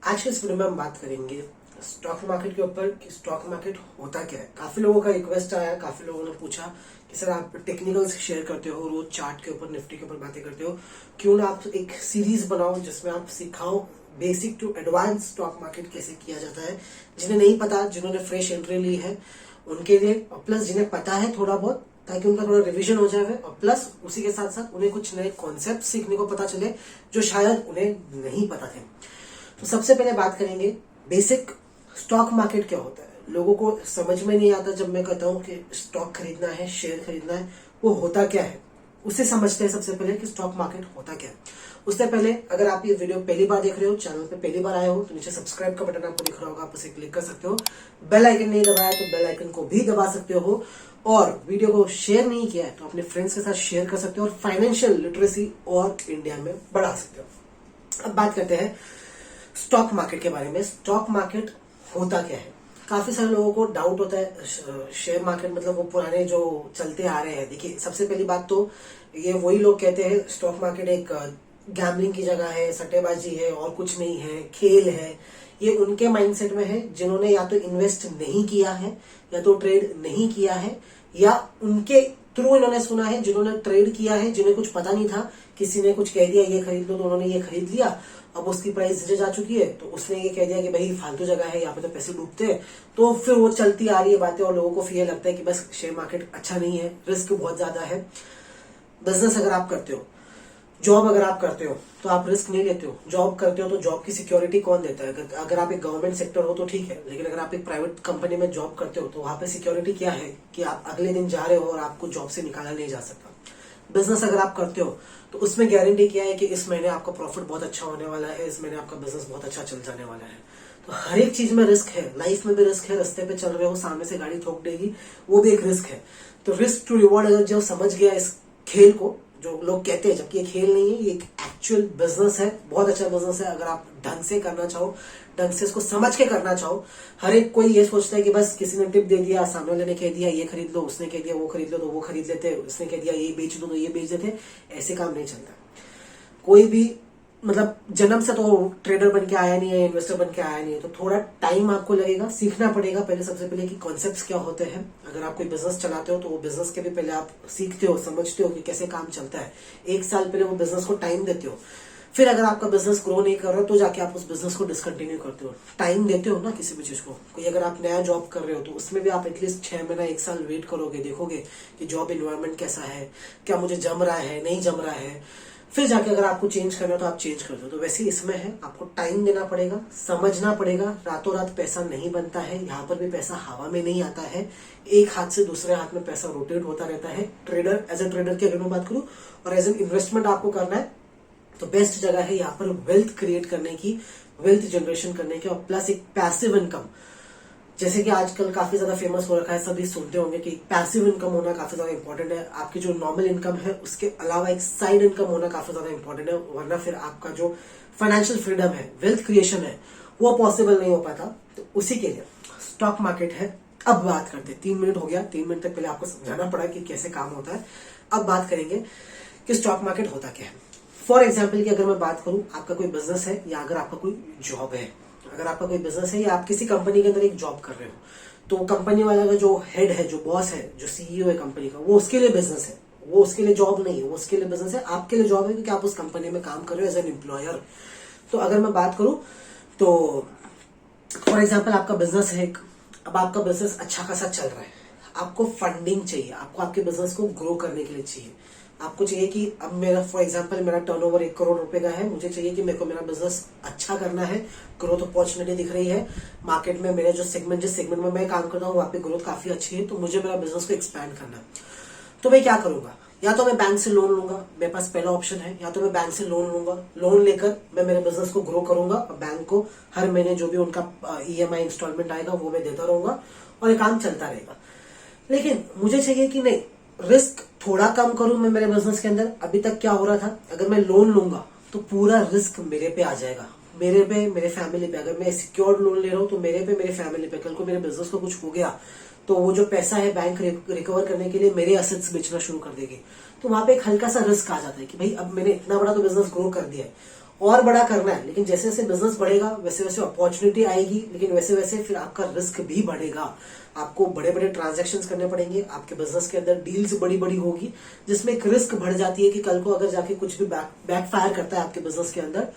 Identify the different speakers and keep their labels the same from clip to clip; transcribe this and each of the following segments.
Speaker 1: आज के इस वीडियो में हम बात करेंगे स्टॉक मार्केट के ऊपर कि स्टॉक मार्केट होता क्या है। काफी लोगों का रिक्वेस्ट आया, काफी लोगों ने पूछा कि सर आप टेक्निकल्स शेयर करते हो, रोज चार्ट के ऊपर, निफ्टी के ऊपर बातें करते हो, क्यों ना आप एक सीरीज बनाओ जिसमें आप सिखाओ basic to advance stock market कैसे किया जाता है। जिन्हें नहीं पता, जिन्होंने फ्रेश एंट्री ली है उनके लिए, और प्लस जिन्हें पता है थोड़ा बहुत, ताकि उनका थोड़ा रिवीजन हो जाए, और प्लस उसी के साथ साथ उन्हें कुछ नए कॉन्सेप्ट सीखने को पता चले जो शायद उन्हें नहीं पता थे। तो सबसे पहले बात करेंगे बेसिक स्टॉक मार्केट क्या होता है। लोगों को समझ में नहीं आता जब मैं कहता हूं कि स्टॉक खरीदना है, शेयर खरीदना है, वो होता क्या है, उसे समझते हैं सबसे पहले कि स्टॉक मार्केट होता क्या है। उससे पहले अगर आप ये वीडियो पहली बार देख रहे हो, चैनल पे पहली बार आए हो, तो नीचे सब्सक्राइब का बटन आपको दिख रहा होगा, आप उसे क्लिक कर सकते हो। बेल आइकन नहीं दबाया तो बेल आइकन को भी दबा सकते हो, और वीडियो को शेयर नहीं किया है तो अपने फ्रेंड्स के साथ शेयर कर सकते हो, और फाइनेंशियल लिटरेसी और इंडिया में बढ़ा सकते हो। अब बात करते हैं स्टॉक मार्केट के बारे में। स्टॉक मार्केट होता क्या है। काफी सारे लोगों को डाउट होता है शेयर मार्केट मतलब वो पुराने जो चलते आ रहे हैं। देखिए, सबसे पहली बात तो ये वही लोग कहते हैं स्टॉक मार्केट एक गैम्बलिंग की जगह है, सट्टेबाजी है और कुछ नहीं है, खेल है। ये उनके माइंडसेट में है जिन्होंने या तो इन्वेस्ट नहीं किया है, या तो ट्रेड नहीं किया है, या उनके थ्रू इन्होंने सुना है जिन्होंने ट्रेड किया है, जिन्हें कुछ पता नहीं था, किसी ने कुछ कह दिया ये खरीद लो तो उन्होंने ये खरीद लिया, अब उसकी प्राइस नीचे जा चुकी है तो उसने ये कह दिया कि भाई फालतू जगह है, यहाँ पे तो पैसे डूबते हैं। तो फिर वो चलती आ रही है बातें, और लोगों को फिर लगता है कि बस शेयर मार्केट अच्छा नहीं है, रिस्क बहुत ज्यादा है। बिजनेस अगर आप करते हो, जॉब अगर आप करते हो तो आप रिस्क नहीं लेते हो। जॉब करते हो तो जॉब की सिक्योरिटी कौन देता है। अगर आप एक गवर्नमेंट सेक्टर हो तो ठीक है, लेकिन अगर आप एक प्राइवेट कंपनी में जॉब करते हो तो वहां पे सिक्योरिटी क्या है कि आप अगले दिन जा रहे हो और आपको जॉब से निकाला नहीं जा सकता। बिजनेस अगर आप करते हो तो उसमें गारंटी क्या है कि इस महीने आपका प्रॉफिट बहुत अच्छा होने वाला है, इस महीने आपका बिजनेस बहुत अच्छा चल जाने वाला है। तो हर एक चीज में रिस्क है, लाइफ में भी रिस्क है। रास्ते पे चल रहे हो, सामने से गाड़ी ठोक देगी, वो भी एक रिस्क है। तो रिस्क टू रिवॉर्ड अगर जो समझ गया इस खेल को, जो लोग कहते हैं, जबकि ये खेल नहीं है, ये एक एक्चुअल बिजनेस है, बहुत अच्छा बिजनेस है। अगर आप ढंग से करना चाहो, ढंग से इसको समझ के करना चाहो। हर एक कोई ये सोचता है कि बस किसी ने टिप दे दिया, सामने वाले ने कह दिया ये खरीद लो, उसने कह दिया वो खरीद लो तो वो खरीद लेते, उसने कह दिया ये बेच दो तो ये बेच देते। ऐसे काम नहीं चलता। कोई भी मतलब जन्म से तो ट्रेडर बन के आया नहीं है, इन्वेस्टर बन के आया नहीं है, तो थोड़ा टाइम आपको लगेगा, सीखना पड़ेगा पहले। सबसे पहले कि कॉन्सेप्ट्स क्या होते हैं। अगर आप कोई बिजनेस चलाते हो तो वो बिजनेस के भी पहले आप सीखते हो, समझते हो कि कैसे काम चलता है। एक साल पहले वो बिजनेस को टाइम देते हो। फिर अगर आपका बिजनेस ग्रो नहीं कर रहा तो जाके आप उस बिजनेस को डिसकंटिन्यू करते हो। टाइम देते हो ना किसी भी चीज को। कोई अगर आप नया जॉब कर रहे हो तो उसमें भी आप एटलीस्ट 6 महीना 1 साल वेट करोगे, देखोगे कि जॉब इन्वायरमेंट कैसा है, क्या मुझे जम रहा है, नहीं जम रहा है। फिर जाके अगर आपको चेंज करना है तो आप चेंज कर दो। तो वैसे ही इसमें है, आपको टाइम देना पड़ेगा, समझना पड़ेगा। रातों रात पैसा नहीं बनता है, यहाँ पर भी पैसा हवा में नहीं आता है। एक हाथ से दूसरे हाथ में पैसा रोटेट होता रहता है। ट्रेडर, एज ए ट्रेडर की अगर मैं बात करूं, और एज एन इन्वेस्टमेंट आपको करना है तो बेस्ट जगह है यहाँ पर वेल्थ क्रिएट करने की, वेल्थ जनरेशन करने की, और प्लस एक पैसिव इनकम। जैसे कि आजकल काफी ज्यादा फेमस हो रखा है, सभी सुनते होंगे कि पैसिव इनकम होना काफी ज्यादा इंपॉर्टेंट है। आपकी जो नॉर्मल इनकम है उसके अलावा एक साइड इनकम होना काफी ज्यादा इंपॉर्टेंट है, वरना फिर आपका जो फाइनेंशियल फ्रीडम है, वेल्थ क्रिएशन है, वो पॉसिबल नहीं हो पाता। तो उसी के लिए स्टॉक मार्केट है। अब बात करते हैं, 3 मिनट हो गया, 3 मिनट तक पहले आपको समझाना पड़ा कि कैसे काम होता है। अब बात करेंगे कि स्टॉक मार्केट होता क्या है। फॉर एग्जाम्पल की अगर मैं बात करूं, आपका कोई बिजनेस है या अगर आपका कोई जॉब है। अगर आपका कोई बिजनेस है या आप किसी कंपनी के अंदर एक जॉब कर रहे हो, तो कंपनी वाला का जो हेड है, जो बॉस है, जो सीईओ है कंपनी का, वो उसके लिए बिजनेस है, वो उसके लिए जॉब नहीं है, वो उसके लिए बिजनेस है। आपके लिए जॉब है क्योंकि आप उस कंपनी में काम कर रहे हो एज एन एम्प्लॉयर। तो अगर मैं बात करूं तो फॉर एग्जाम्पल आपका बिजनेस है एक, अब आपका बिजनेस अच्छा खासा चल रहा है, आपको फंडिंग चाहिए, आपको आपके बिजनेस को ग्रो करने के लिए चाहिए। आपको चाहिए कि अब मेरा फॉर एग्जांपल मेरा टर्नओवर 1 करोड़ रुपए का है, मुझे चाहिए कि मेरे को मेरा बिजनेस अच्छा करना है, ग्रोथ अपॉर्चुनिटी दिख रही है मार्केट में। मेरे जो सेगमेंट, जिस सेगमेंट में मैं काम करता हूँ वहां पे ग्रोथ काफी अच्छी है, तो मुझे मेरा बिजनेस को एक्सपैंड करना है। तो मैं क्या करूंगा, या तो मैं बैंक से लोन लूंगा, मेरे पास पहला ऑप्शन है, या तो मैं बैंक से लोन लूंगा, लोन लेकर मैं मेरे बिजनेस को ग्रो करूंगा, और बैंक को हर महीने जो भी उनका ईएमआई इंस्टॉलमेंट आएगा वो मैं देता रहूंगा, और ये काम चलता रहेगा। लेकिन मुझे चाहिए कि नहीं, रिस्क थोड़ा कम करूं मैं मेरे बिजनेस के अंदर। अभी तक क्या हो रहा था, अगर मैं लोन लूंगा तो पूरा रिस्क मेरे पे आ जाएगा, मेरे पे, मेरे फैमिली पे। अगर मैं सिक्योर्ड लोन ले रहा हूं तो मेरे पे, मेरे फैमिली पे। कल को मेरे बिजनेस को कुछ हो गया तो वो जो पैसा है बैंक रिकवर करने के लिए मेरे एसेट्स बेचना शुरू कर देगी। तो वहां पे एक हल्का सा रिस्क आ जाता है कि भाई अब मैंने इतना बड़ा तो बिजनेस ग्रो कर दिया है, और बड़ा करना है, लेकिन जैसे जैसे बिजनेस बढ़ेगा वैसे वैसे अपॉर्चुनिटी आएगी, लेकिन वैसे वैसे फिर आपका रिस्क भी बढ़ेगा। आपको बड़े बड़े ट्रांजैक्शंस करने पड़ेंगे, आपके बिजनेस के अंदर डील्स बड़ी बड़ी होगी, जिसमें एक रिस्क बढ़ जाती है कि कल को अगर जाके कुछ भी बैकफायर करता है आपके बिजनेस के अंदर,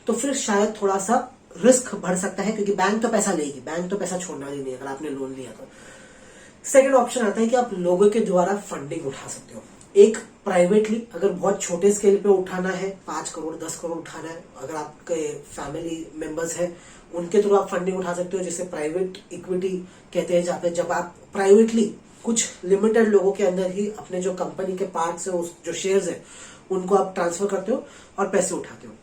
Speaker 1: तो फिर शायद थोड़ा सा रिस्क बढ़ सकता है, क्योंकि बैंक तो पैसा लेगी, बैंक तो पैसा छोड़ना ही नहीं अगर आपने लोन लिया तो। सेकेंड ऑप्शन आता है कि आप लोगों के द्वारा फंडिंग उठा सकते हो। एक प्राइवेटली अगर बहुत छोटे स्केल पे उठाना है, 5 करोड़ 10 करोड़ उठाना है, अगर आपके फैमिली मेंबर्स हैं उनके थ्रू आप फंडिंग उठा सकते हो, जिसे प्राइवेट इक्विटी कहते हैं, जहाँ पे जब आप प्राइवेटली कुछ लिमिटेड लोगों के अंदर ही अपने जो कंपनी के पार्ट्स है, उस जो शेयर्स है उनको आप ट्रांसफर करते हो और पैसे उठाते हो।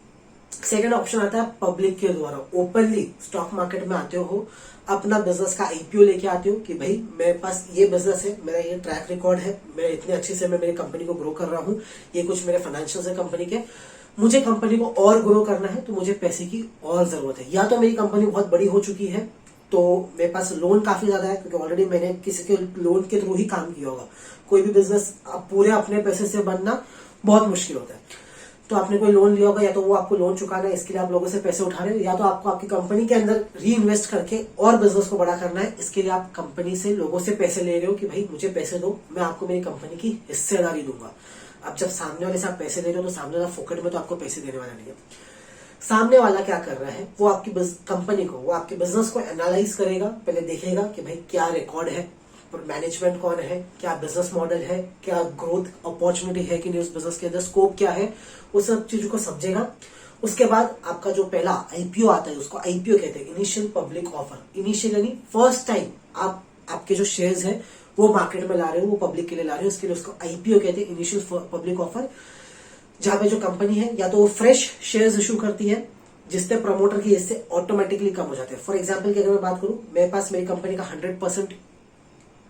Speaker 1: सेकेंड ऑप्शन आता है पब्लिक के द्वारा ओपनली स्टॉक मार्केट में आते हो, अपना बिजनेस का आईपीओ लेके आते हो कि भाई मेरे पास ये बिजनेस है, मेरा ये ट्रैक रिकॉर्ड है, मैं इतने अच्छे से मैं मेरी कंपनी को ग्रो कर रहा हूँ, ये कुछ मेरे फाइनेंशियल है कंपनी के, मुझे कंपनी को और ग्रो करना है तो मुझे पैसे की और जरूरत है। या तो मेरी कंपनी बहुत बड़ी हो चुकी है तो मेरे पास लोन काफी ज्यादा है, क्योंकि ऑलरेडी मैंने किसी के लोन के थ्रू ही काम किया होगा। कोई भी बिजनेस पूरे अपने पैसे से बनना बहुत मुश्किल होता है, तो आपने कोई लोन लिया होगा, या तो वो आपको लोन चुकाना है, इसके लिए आप लोगों से पैसे उठा रहे हो, या तो आपको आपकी कंपनी के अंदर री इन्वेस्ट करके और बिजनेस को बड़ा करना है, इसके लिए आप कंपनी से लोगों से पैसे ले रहे हो कि भाई मुझे पैसे दो, मैं आपको मेरी कंपनी की हिस्सेदारी दूंगा। अब जब सामने वाले से आप पैसे ले रहे हो तो सामने वाला फोकट में तो आपको पैसे देने वाला नहीं है। सामने वाला क्या कर रहा है, वो आपकी कंपनी को, वो आपके बिजनेस को एनालाइज करेगा, पहले देखेगा कि भाई क्या रिकॉर्ड है, मैनेजमेंट कौन है, क्या बिजनेस मॉडल है, क्या ग्रोथ अपॉर्चुनिटी है कि नहीं उस बिजनेस के अंदर, स्कोप क्या है, उस सब चीजों को समझेगा। उसके बाद आपका जो पहला आईपीओ आता है उसको आईपीओ कहते हैं, इनिशियल पब्लिक ऑफर। इनिशियल यानी फर्स्ट टाइम आप आपके जो शेयर्स है वो मार्केट में ला रहे हो, वो पब्लिक के लिए ला रहे हो, उसके लिए उसको आईपीओ कहते हैं, इनिशियल पब्लिक ऑफर। जहां पे जो कंपनी है या तो वो फ्रेश शेयर्स इशू करती है, जिससे प्रमोटर की हिस्से ऑटोमेटिकली कम हो जाते हैं। फॉर एग्जाम्पल की अगर मैं बात करूं, मेरे पास मेरी कंपनी का 100%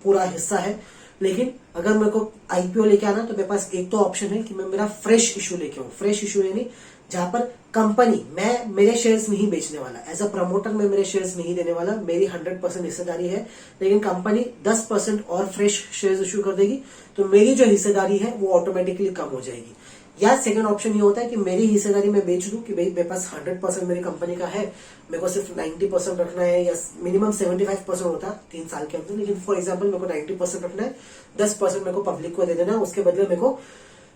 Speaker 1: पूरा हिस्सा है, लेकिन अगर मेरे को आईपीओ लेके आना तो मेरे पास एक तो ऑप्शन है कि मैं मेरा फ्रेश इशू लेके आऊं। फ्रेश इशू यानी जहां पर कंपनी, मैं मेरे शेयर्स नहीं बेचने वाला, एज अ प्रमोटर मैं मेरे शेयर्स नहीं देने वाला, मेरी 100% हिस्सेदारी है, लेकिन कंपनी 10% और फ्रेश शेयर्स इशू कर देगी, तो मेरी जो हिस्सेदारी है वो ऑटोमेटिकली कम हो जाएगी। या सेकंड ऑप्शन ये होता है कि मेरी हिस्सेदारी मैं बेच दूं कि भाई मेरे पास 100% मेरी कंपनी का है, मेरे को सिर्फ 90% रखना है, या मिनिमम 75% होता है 3 साल के अंदर, लेकिन फॉर एग्जांपल मेरे को 90% रखना है, 10% मेरे को पब्लिक को दे देना है, उसके बदले मेरे को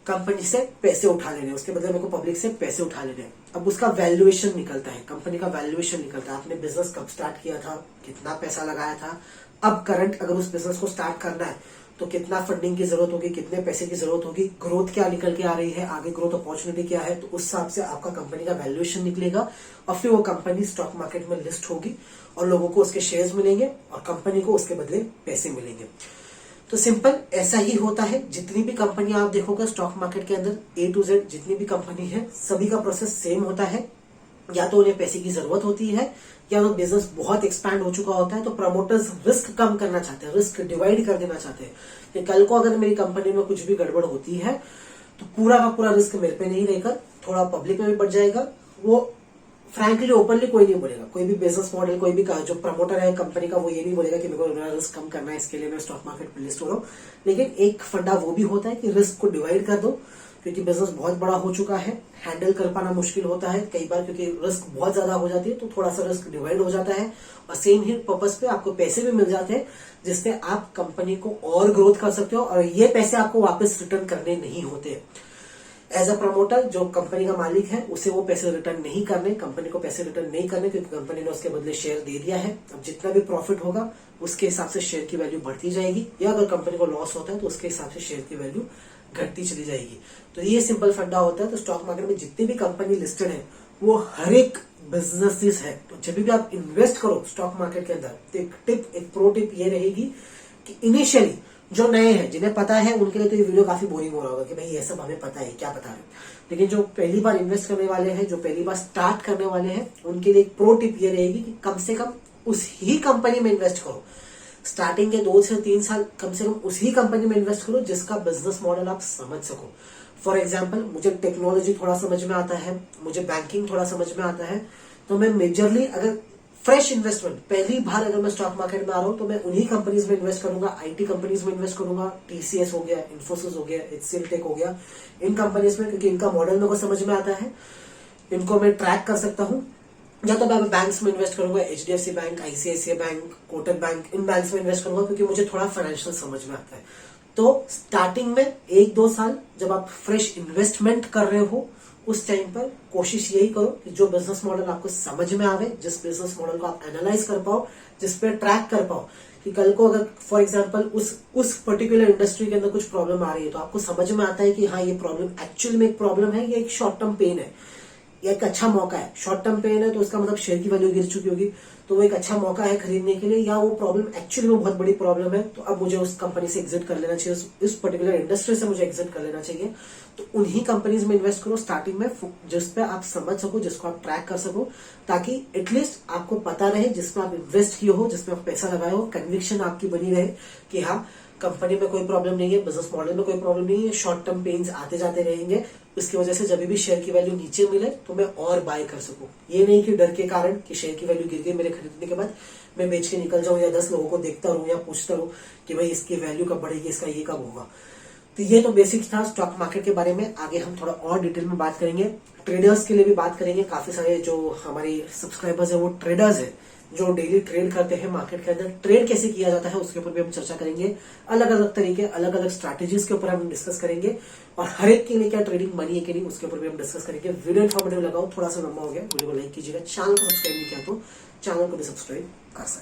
Speaker 1: कंपनी से पैसे उठा लेने, उसके बदले मेरे को पब्लिक से पैसे उठा लेने। अब उसका वैल्यूएशन निकलता है, कंपनी का वैल्यूएशन निकलता है, आपने बिजनेस कब स्टार्ट किया था, कितना पैसा लगाया था, अब करंट अगर उस बिजनेस को स्टार्ट करना है तो कितना फंडिंग की जरूरत होगी, कितने पैसे की जरूरत होगी, ग्रोथ क्या निकल के आ रही है, आगे ग्रोथ अपॉर्चुनिटी क्या है, तो उस हिसाब से आपका कंपनी का वैल्यूएशन निकलेगा और फिर वो कंपनी स्टॉक मार्केट में लिस्ट होगी और लोगों को उसके शेयर्स मिलेंगे और कंपनी को उसके बदले पैसे मिलेंगे। तो सिंपल ऐसा ही होता है। जितनी भी कंपनी आप देखोगे स्टॉक मार्केट के अंदर, A to Z जितनी भी कंपनी है सभी का प्रोसेस सेम होता है। या तो उन्हें पैसे की जरूरत होती है, या वो बिजनेस बहुत एक्सपैंड हो चुका होता है, तो प्रमोटर्स रिस्क कम करना चाहते हैं, रिस्क डिवाइड कर देना चाहते हैं कि कल को अगर मेरी कंपनी में कुछ भी गड़बड़ होती है तो पूरा का पूरा रिस्क मेरे पे नहीं रहेगा, थोड़ा पब्लिक में भी बढ़ जाएगा। वो फ्रैंकली ओपनली कोई नहीं बोलेगा, कोई भी बिजनेस मॉडल, कोई भी जो प्रमोटर है कंपनी का, वो ये नहीं बोलेगा कि मेरे को मेरा रिस्क कम करना है, इसके लिए मैं स्टॉक मार्केट पे लिस्ट हो रहा हूँ। लेकिन एक फंडा वो भी होता है कि रिस्क को डिवाइड कर दो, क्योंकि बिजनेस बहुत बड़ा हो चुका है, हैंडल कर पाना मुश्किल होता है कई बार, क्योंकि रिस्क बहुत ज्यादा हो जाती है, तो थोड़ा सा रिस्क डिवाइड हो जाता है और सेम ही पर्पस पे आपको पैसे भी मिल जाते हैं, जिससे आप कंपनी को और ग्रोथ कर सकते हो और ये पैसे आपको वापस रिटर्न करने नहीं होते। एज अ प्रमोटर जो कंपनी का मालिक है उसे वो पैसे रिटर्न नहीं करने, कंपनी को पैसे रिटर्न नहीं करने, क्योंकि कंपनी ने उसके बदले शेयर दे दिया है। अब जितना भी प्रॉफिट होगा उसके हिसाब से शेयर की वैल्यू बढ़ती जाएगी, या अगर कंपनी को लॉस होता है तो उसके हिसाब से शेयर की वैल्यू घटती चली जाएगी। तो ये सिंपल फंडा होता है। तो स्टॉक मार्केट में जितनी भी कंपनी लिस्टेड है वो हर एक बिजनेसेस है। तो जब भी आप इन्वेस्ट करो स्टॉक मार्केट के अंदर, तो एक प्रो टिप ये रहेगी कि इनिशियली जो नए हैं, जिन्हें पता है, उनके लिए तो ये वीडियो काफी बोरिंग हो रहा होगा कि भाई ये सब हमें पता है, क्या पता है। लेकिन जो पहली बार इन्वेस्ट करने वाले हैं, जो पहली बार स्टार्ट करने वाले हैं, उनके लिए एक प्रो टिप ये रहेगी कि कम से कम उस ही कंपनी में इन्वेस्ट करो। स्टार्टिंग के 2 से 3 साल कम से कम उसी कंपनी में इन्वेस्ट करो जिसका बिजनेस मॉडल आप समझ सको। फॉर एग्जाम्पल, मुझे टेक्नोलॉजी थोड़ा समझ में आता है, मुझे बैंकिंग थोड़ा समझ में आता है, तो मैं मेजरली अगर फ्रेश इन्वेस्टमेंट पहली बार अगर मैं स्टॉक मार्केट में आ रहा हूं तो मैं उन्हीं कंपनीज में इन्वेस्ट करूंगा, आईटी कंपनीज में इन्वेस्ट करूंगा, टीसीएस हो गया, इन्फोसिस हो गया, HCL टेक हो गया, इन कंपनीज में, क्योंकि इनका मॉडल मेरे को समझ में आता है। इनको मैं ट्रैक कर सकता हूँ। या तो मैं बैंक्स में इन्वेस्ट करूंगा, HDFC bank, ICICI bank, Kotak bank, इन बैंक्स में इन्वेस्ट करूंगा क्योंकि मुझे थोड़ा फाइनेंशियल समझ में आता है। तो स्टार्टिंग में 1-2 साल जब आप फ्रेश इन्वेस्टमेंट कर रहे हो उस टाइम पर कोशिश यही करो कि जो बिजनेस मॉडल आपको समझ में आवे, जिस बिजनेस मॉडल को आप एनालाइज कर पाओ, जिस पे ट्रैक कर पाओ कि कल को अगर फॉर एग्जांपल उस पर्टिकुलर इंडस्ट्री के अंदर कुछ प्रॉब्लम आ रही है तो आपको समझ में आता है कि हाँ ये प्रॉब्लम एक्चुअल में एक प्रॉब्लम है, ये एक शॉर्ट टर्म पेन है, ये एक अच्छा मौका है। शॉर्ट टर्म पेन है तो उसका मतलब शेयर की वैल्यू गिर चुकी होगी, तो वो एक अच्छा मौका है खरीदने के लिए, या वो प्रॉब्लम एक्चुअली में बहुत बड़ी प्रॉब्लम है तो अब मुझे उस कंपनी से एग्जिट कर लेना चाहिए, इस पर्टिकुलर इंडस्ट्री से मुझे एग्जिट कर लेना चाहिए। तो उन्हीं कंपनीज में इन्वेस्ट करो स्टार्टिंग में, जिस पे आप समझ सको, जिसको आप ट्रैक कर सको, ताकि एटलीस्ट आपको पता रहे जिसमें आप इन्वेस्ट किए हो, जिसमें आप पैसा लगाए हो, कन्विक्शन आपकी बनी रहे कि हाँ कंपनी में कोई प्रॉब्लम नहीं है, बिजनेस मॉडल में कोई प्रॉब्लम नहीं है, शॉर्ट टर्म पेन्स आते जाते रहेंगे, इसकी वजह से जब भी शेयर की वैल्यू नीचे मिले तो मैं और बाय कर सकूं। ये नहीं कि डर के कारण कि शेयर की वैल्यू गिर गई मेरे खरीदने के बाद मैं बेच के निकल जाऊं, या 10 लोगों को देखता रहूं या पूछता रहूं कि भाई इसकी वैल्यू कब बढ़ेगी, इसका ये कब होगा। तो ये तो बेसिक था स्टॉक मार्केट के बारे में। आगे हम थोड़ा और डिटेल में बात करेंगे, ट्रेडर्स के लिए भी बात करेंगे। काफी सारे जो हमारे सब्सक्राइबर्स है वो ट्रेडर्स है जो डेली ट्रेड करते हैं मार्केट के अंदर, ट्रेड कैसे किया जाता है उसके ऊपर भी हम चर्चा करेंगे। अलग अलग तरीके, अलग अलग स्ट्रैटेजीज के ऊपर हम डिस्कस करेंगे, और हर एक के लिए क्या ट्रेडिंग मनी है कि नहीं उसके ऊपर भी हम डिस्कस करेंगे। वीडियो इन्फॉर्मेटिव लगाओ, थोड़ा सा लंबा हो गया, वीडियो को लाइक कीजिएगा, चैनल को सब्सक्राइब नहीं किया तो चैनल को भी सब्सक्राइब कर सकते।